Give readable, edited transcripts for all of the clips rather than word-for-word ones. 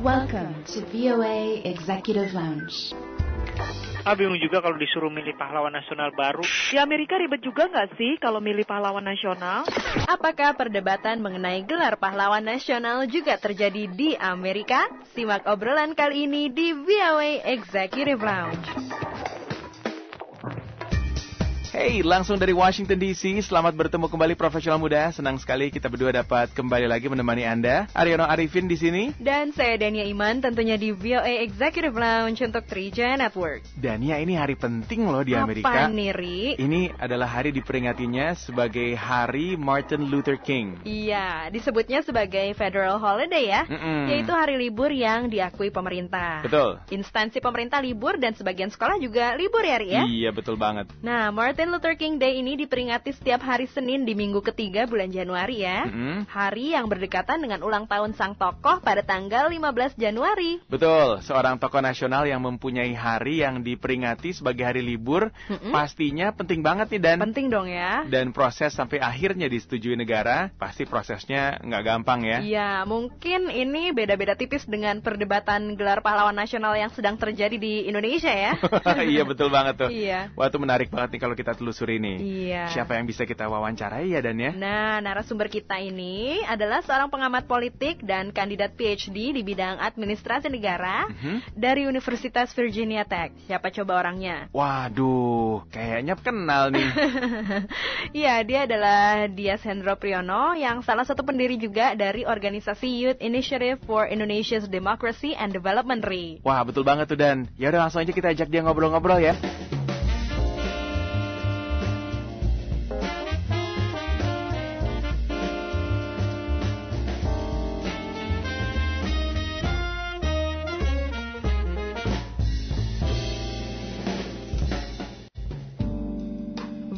Welcome to VOA Executive Lounge. Bingung juga kalau disuruh milih pahlawan nasional baru. Di Amerika ribet juga nggak sih kalau milih pahlawan nasional? Apakah perdebatan mengenai gelar pahlawan nasional juga terjadi di Amerika? Simak obrolan kali ini di VOA Executive Lounge. Hey, langsung dari Washington DC, selamat bertemu kembali profesional muda. Senang sekali kita berdua dapat kembali lagi menemani Anda. Aryono Arifin di sini. Dan saya Dania Iman, tentunya di VOA Executive Lounge untuk Trija Network. Dania, ini hari penting loh di Amerika. Apa nih, Ri? Ini adalah hari diperingatinya sebagai Hari Martin Luther King. Iya, disebutnya sebagai federal holiday ya, yaitu hari libur yang diakui pemerintah. Betul. Instansi pemerintah libur dan sebagian sekolah juga libur ya, Ri ya? Iya, betul banget. Nah, Martin Luther King Day ini diperingati setiap hari Senin di minggu ketiga bulan Januari ya. Hari yang berdekatan dengan ulang tahun sang tokoh pada tanggal 15 Januari. Betul, seorang tokoh nasional yang mempunyai hari yang diperingati sebagai hari libur, pastinya penting banget nih, Dan. Penting dong ya. Dan proses sampai akhirnya disetujui negara, pasti prosesnya nggak gampang ya. Iya, mungkin ini beda-beda tipis dengan perdebatan gelar pahlawan nasional yang sedang terjadi di Indonesia ya. Iya, betul banget tuh. Iya. Wah, itu menarik banget nih kalau kita telusuri nih. Iya. Siapa yang bisa kita wawancarai ya, Dan ya? Nah, narasumber kita ini adalah seorang pengamat politik dan kandidat PhD di bidang administrasi negara dari Universitas Virginia Tech. Siapa coba orangnya? Waduh, kayaknya kenal nih. Iya, dia adalah Dias Hendro Priyono yang salah satu pendiri juga dari organisasi Youth Initiative for Indonesia's Democracy and Development, Ri. Wah, betul banget tuh, Dan. Ya udah, langsung aja kita ajak dia ngobrol-ngobrol ya.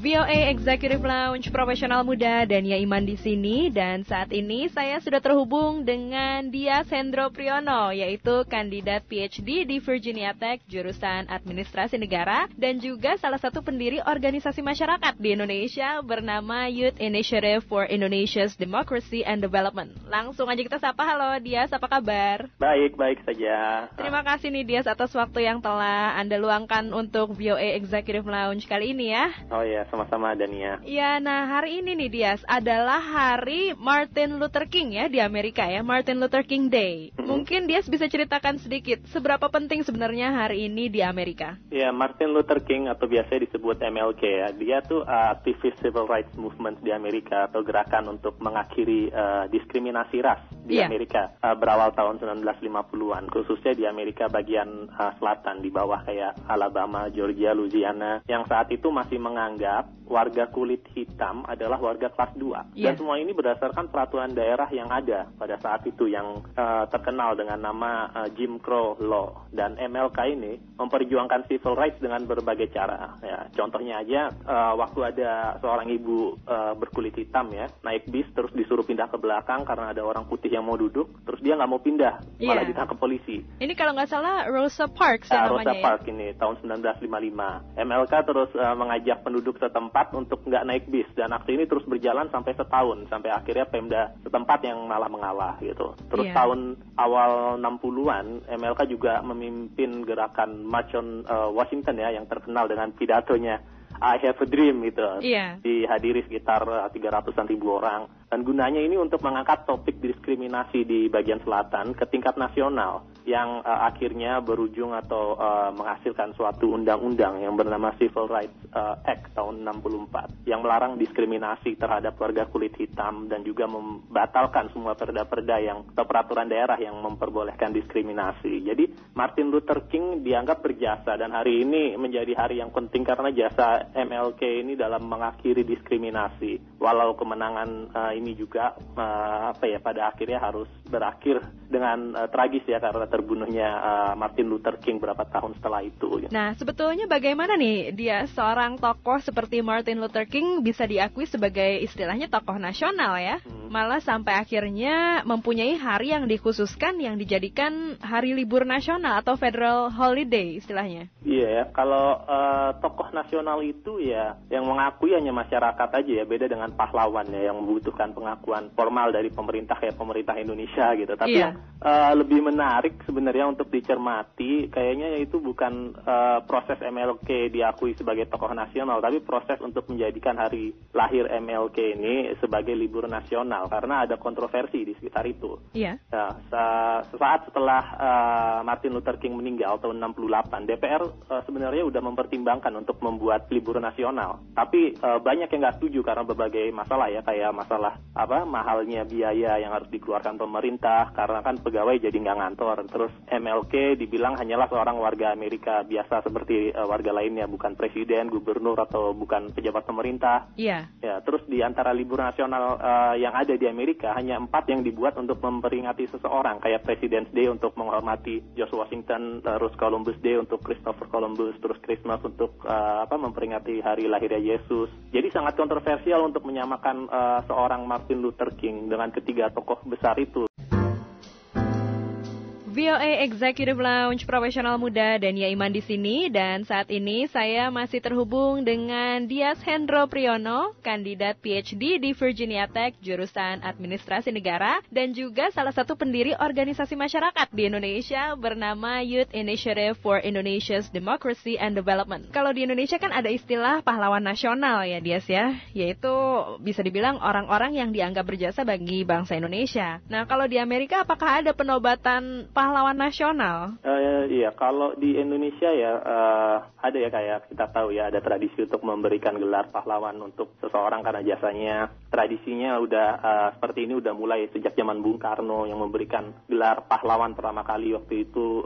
VOA Executive Lounge Profesional Muda, Dania Iman di sini, dan saat ini saya sudah terhubung dengan Dias Hendro Priyono, yaitu kandidat PhD di Virginia Tech jurusan Administrasi Negara dan juga salah satu pendiri organisasi masyarakat di Indonesia bernama Youth Initiative for Indonesia's Democracy and Development. Langsung aja kita sapa. Halo Dias, apa kabar? Baik saja. Terima kasih nih Dias atas waktu yang telah Anda luangkan untuk VOA Executive Lounge kali ini ya. Oh ya, sama-sama Dania. Ya, nah hari ini nih Dias adalah hari Martin Luther King ya di Amerika ya, Martin Luther King Day. Mungkin Dias bisa ceritakan sedikit seberapa penting sebenarnya hari ini di Amerika? Ya, Martin Luther King atau biasa disebut MLK ya, dia tuh aktivis civil rights movement di Amerika atau gerakan untuk mengakhiri diskriminasi ras di Amerika berawal tahun 1950-an, khususnya di Amerika bagian selatan di bawah kayak Alabama, Georgia, Louisiana, yang saat itu masih menganggap warga kulit hitam adalah warga kelas 2. Dan semua ini berdasarkan peraturan daerah yang ada pada saat itu yang terkenal dengan nama Jim Crow Law. Dan MLK ini memperjuangkan civil rights dengan berbagai cara. Ya, contohnya aja waktu ada seorang ibu berkulit hitam ya, naik bis terus disuruh pindah ke belakang karena ada orang putih yang mau duduk, terus dia nggak mau pindah, malah ditangkap polisi. Ini kalau nggak salah Rosa Parks namanya Rosa Parks ini tahun 1955. MLK terus mengajak penduduk setempat untuk nggak naik bis, dan aksi ini terus berjalan sampai setahun, sampai akhirnya Pemda setempat yang malah mengalah gitu. Terus tahun awal 60-an MLK juga memimpin gerakan March on Washington ya, yang terkenal dengan pidatonya I Have a Dream gitu. Dihadiri sekitar 300-an ribu orang. Dan gunanya ini untuk mengangkat topik diskriminasi di bagian selatan ke tingkat nasional yang akhirnya berujung atau menghasilkan suatu undang-undang yang bernama Civil Rights Act tahun 64 yang melarang diskriminasi terhadap warga kulit hitam dan juga membatalkan semua perda-perda atau peraturan daerah yang memperbolehkan diskriminasi. Jadi Martin Luther King dianggap berjasa, dan hari ini menjadi hari yang penting karena jasa MLK ini dalam mengakhiri diskriminasi. Walau kemenangan ini juga pada akhirnya harus berakhir dengan tragis ya, karena terbunuhnya Martin Luther King berapa tahun setelah itu. Nah, sebetulnya bagaimana nih dia seorang tokoh seperti Martin Luther King bisa diakui sebagai istilahnya tokoh nasional ya? malah sampai akhirnya mempunyai hari yang dikhususkan yang dijadikan hari libur nasional atau federal holiday istilahnya. Iya ya, kalau tokoh nasional itu ya yang mengakui hanya masyarakat aja ya, beda dengan pahlawan ya yang membutuhkan pengakuan formal dari pemerintah kayak pemerintah Indonesia gitu. Tapi yang lebih menarik sebenarnya untuk dicermati kayaknya itu bukan proses MLK diakui sebagai tokoh nasional, tapi proses untuk menjadikan hari lahir MLK ini sebagai libur nasional karena ada kontroversi di sekitar itu. Iya. Nah, sesaat setelah Martin Luther King meninggal tahun 68, DPR sebenarnya udah mempertimbangkan untuk membuat libur nasional. Tapi banyak yang nggak setuju karena berbagai masalah ya, kayak masalah mahalnya biaya yang harus dikeluarkan pemerintah karena kan pegawai jadi nggak ngantor. Terus MLK dibilang hanyalah seorang warga Amerika biasa seperti warga lainnya, bukan presiden, gubernur atau bukan pejabat pemerintah. Iya. Ya, terus di antara libur nasional yang ada di Amerika hanya 4 yang dibuat untuk memperingati seseorang, kayak President's Day untuk menghormati George Washington, terus Columbus Day untuk Christopher Columbus, terus Christmas untuk memperingati hari lahirnya Yesus. Jadi sangat kontroversial untuk menyamakan seorang Martin Luther King dengan ketiga tokoh besar itu. VOA Executive Lounge Profesional Muda dan Iman di sini, dan saat ini saya masih terhubung dengan Dias Hendro Priyono, kandidat PhD di Virginia Tech jurusan Administrasi Negara dan juga salah satu pendiri organisasi masyarakat di Indonesia bernama Youth Initiative for Indonesia's Democracy and Development. Kalau di Indonesia kan ada istilah pahlawan nasional ya Dias ya, yaitu bisa dibilang orang-orang yang dianggap berjasa bagi bangsa Indonesia. Nah kalau di Amerika apakah ada penobatan pahlawan nasional? Iya, kalau di Indonesia ya ada ya, kayak kita tahu ya ada tradisi untuk memberikan gelar pahlawan untuk seseorang karena jasanya. Tradisinya udah seperti ini udah mulai sejak zaman Bung Karno yang memberikan gelar pahlawan pertama kali waktu itu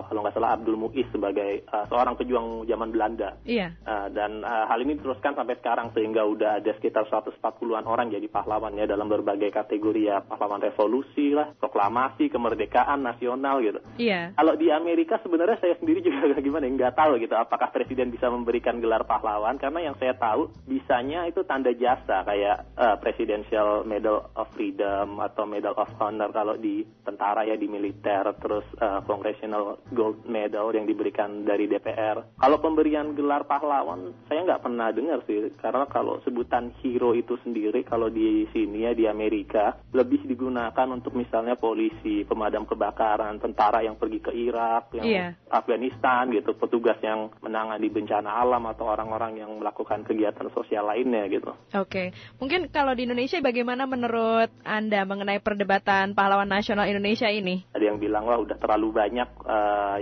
kalau nggak salah Abdul Muiz sebagai seorang pejuang zaman Belanda. Iya. Dan hal ini diteruskan sampai sekarang sehingga udah ada sekitar 140-an orang jadi pahlawan ya dalam berbagai kategori ya, pahlawan revolusi lah, proklamasi, kemerdekaan nasional gitu. Iya. Kalau di Amerika sebenarnya saya sendiri juga gimana nggak tahu gitu apakah presiden bisa memberikan gelar pahlawan, karena yang saya tahu bisanya itu tanda jasa kayak Presidential Medal of Freedom atau Medal of Honor kalau di tentara ya, di militer, terus Congressional Gold Medal yang diberikan dari DPR. Kalau pemberian gelar pahlawan saya nggak pernah dengar sih, karena kalau sebutan hero itu sendiri kalau di sini ya di Amerika lebih digunakan untuk misalnya polisi, pemadam kebakaran, tentara yang pergi ke Irak, yang Afghanistan gitu, petugas yang menangani bencana alam atau orang-orang yang melakukan kegiatan sosial lainnya gitu. Oke. Mungkin kalau di Indonesia bagaimana menurut Anda mengenai perdebatan pahlawan nasional Indonesia ini? Ada yang bilang wah udah terlalu banyak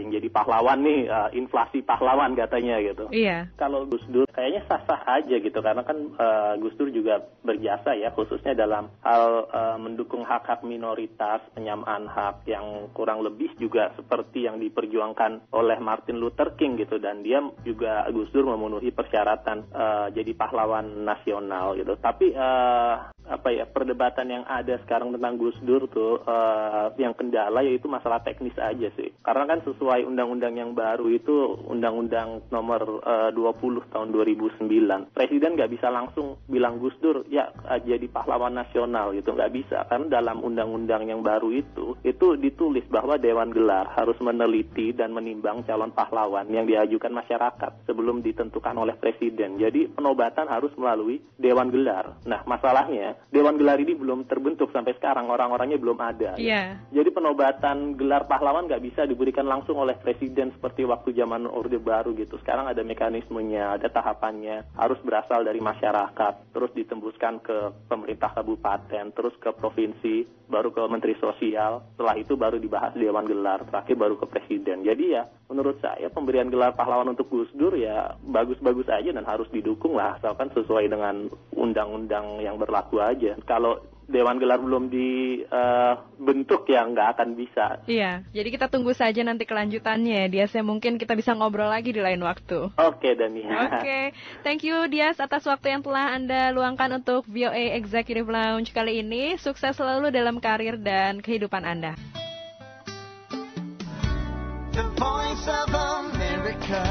yang jadi pahlawan nih, inflasi pahlawan katanya gitu. Iya. Kalau Gus Dur kayaknya sah-sah aja gitu, karena kan Gus Dur juga berjasa ya khususnya dalam hal mendukung hak-hak minoritas, penyamaan hak yang kurang lebih juga seperti yang diperjuangkan oleh Martin Luther King gitu, dan dia juga Gus Dur memenuhi persyaratan jadi pahlawan nasional gitu. Tapi perdebatan yang ada sekarang tentang Gus Dur tuh yang kendala yaitu masalah teknis aja sih. Karena kan sesuai undang-undang yang baru itu Undang-Undang Nomor 20 tahun 2009, Presiden nggak bisa langsung bilang Gus Dur ya jadi pahlawan nasional gitu, nggak bisa. Karena dalam undang-undang yang baru itu ditulis bahwa Dewan Gelar harus meneliti dan menimbang calon pahlawan yang diajukan masyarakat sebelum ditentukan oleh Presiden. Jadi penobatan harus melalui Dewan Gelar. Nah masalahnya Dewan Gelar ini belum terbentuk sampai sekarang, orang-orangnya belum ada. Iya. Jadi penobatan gelar pahlawan nggak bisa diberikan langsung oleh Presiden seperti waktu zaman Orde Baru gitu. Sekarang ada mekanismenya, ada tahapannya, harus berasal dari masyarakat, terus ditembuskan ke pemerintah kabupaten, terus ke provinsi, baru ke Menteri Sosial, setelah itu baru dibahas Dewan Gelar, terakhir baru ke Presiden. Jadi ya menurut saya pemberian gelar pahlawan untuk Gus Dur ya bagus-bagus aja dan harus didukung lah, asalkan sesuai dengan undang-undang yang berlaku aja. Kalau Dewan Gelar belum dibentuk ya nggak akan bisa. Iya, jadi kita tunggu saja nanti kelanjutannya. Diasnya mungkin kita bisa ngobrol lagi di lain waktu. Oke, Dania. Oke, thank you Dias atas waktu yang telah Anda luangkan untuk VOA Executive Lounge kali ini. Sukses selalu dalam karir dan kehidupan Anda. The Voice of America.